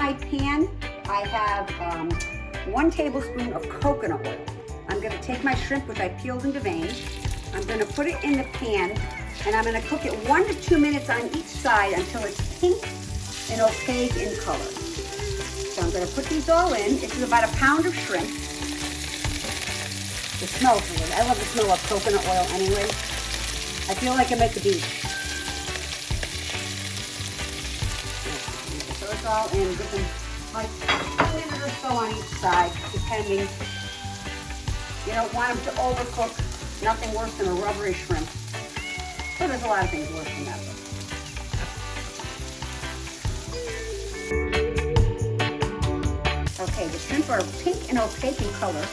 my pan, I have 1 tablespoon of coconut oil. I'm gonna take my shrimp, which I peeled and deveined. I'm gonna put it in the pan, and I'm gonna cook it 1 to 2 minutes on each side until it's pink and opaque in color. So I'm gonna put these all in. This is about a pound of shrimp. It smells good. I love the smell of coconut oil anyway. I feel like I'm at the beach. So it's all in, give them like a minute or so on each side, depending. You don't want them to overcook. Nothing worse than a rubbery shrimp. So there's a lot of things worse than that. Okay, the shrimp are pink and opaque in color.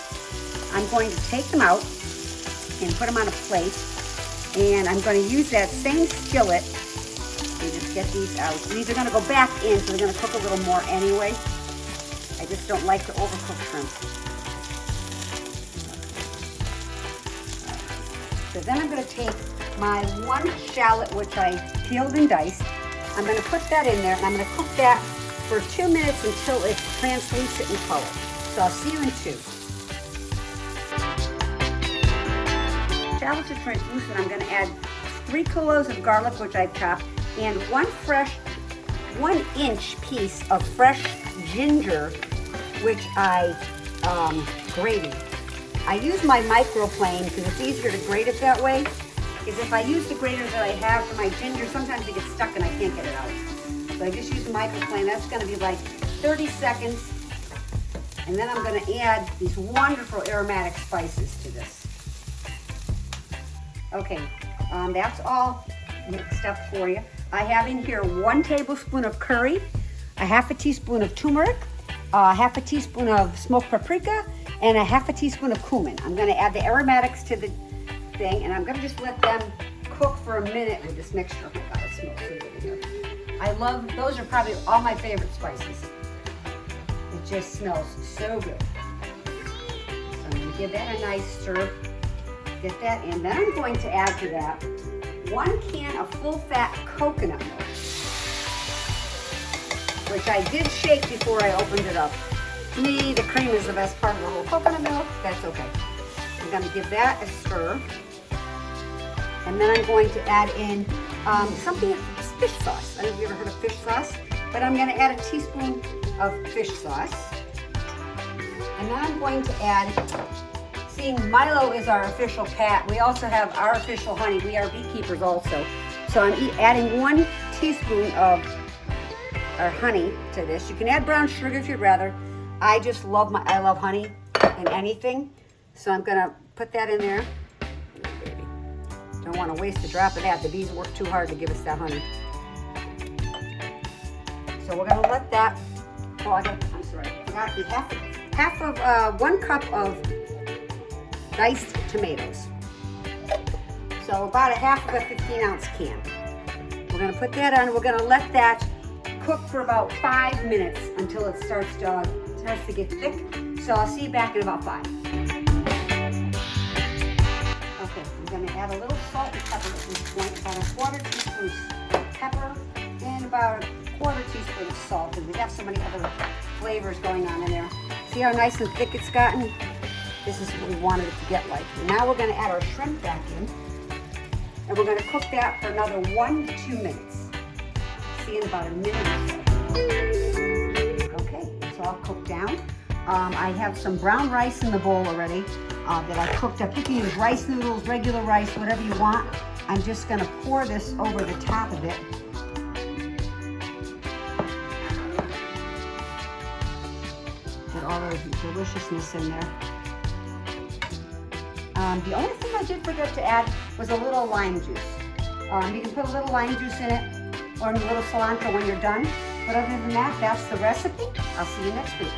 I'm going to take them out and put them on a plate. And I'm going to use that same skillet and just get these out. These are going to go back in, so they're going to cook a little more anyway. I just don't like to overcook shrimp. So then I'm going to take my 1 shallot, which I peeled and diced. I'm going to put that in there, and I'm going to cook that for 2 minutes until it's translucent in color. So I'll see you in 2. Shallots are translucent. I'm going to add 3 cloves of garlic, which I've chopped, and 1 inch piece of fresh ginger, which I grated. I use my microplane because it's easier to grate it that way. Because if I use the grater that I have for my ginger, sometimes it gets stuck and I can't get it out. So I just use the microplane. That's going to be like 30 seconds. And then I'm going to add these wonderful aromatic spices to this. Okay, that's all mixed up for you. I have in here 1 tablespoon of curry, a half a teaspoon of turmeric, a half a teaspoon of smoked paprika, and a half a teaspoon of cumin. I'm going to add the aromatics to the thing, and I'm going to just let them cook for a minute with this mixture. Oh my God, it smells so good in here. I love, those are probably all my favorite spices. It just smells so good. So I'm going to give that a nice stir. Get that in. Then I'm going to add to that 1 can of full-fat coconut milk, which I did shake before I opened it up. To me, the cream is the best part of the whole coconut milk. That's okay. I'm going to give that a stir. And then I'm going to add in something, fish sauce. I don't know if you've ever heard of fish sauce, but I'm going to add a teaspoon of fish sauce. And then I'm going to add, seeing Milo is our official pet, we also have our official honey. We are beekeepers also. So I'm adding 1 teaspoon of our honey to this. You can add brown sugar if you'd rather. I just love I love honey in anything. So I'm going to put that in there. Don't want to waste a drop of that. The bees work too hard to give us that honey. So we're going to let that, I'm sorry, I forgot the half of 1 cup of diced tomatoes. So about a half of a 15-ounce can. We're going to put that on. We're going to let that cook for about 5 minutes until it starts to get thick. So I'll see you back in about 5. Okay, I'm going to add a little salt and pepper at this point, about a 1/4 teaspoon pepper and about a 1/4 teaspoon of salt, because we have so many other flavors going on in there. See how nice and thick it's gotten? This is what we wanted it to get like. And now we're going to add our shrimp back in, and we're going to cook that for another 1 to 2 minutes. See in about a minute or so. Okay, it's all cooked down. I have some brown rice in the bowl already that I cooked up. You can use rice noodles, regular rice, whatever you want. I'm just going to pour this over the top of it. Get all the deliciousness in there. The only thing I did forget to add was a little lime juice. You can put a little lime juice in it or a little cilantro when you're done. But other than that, that's the recipe. I'll see you next week.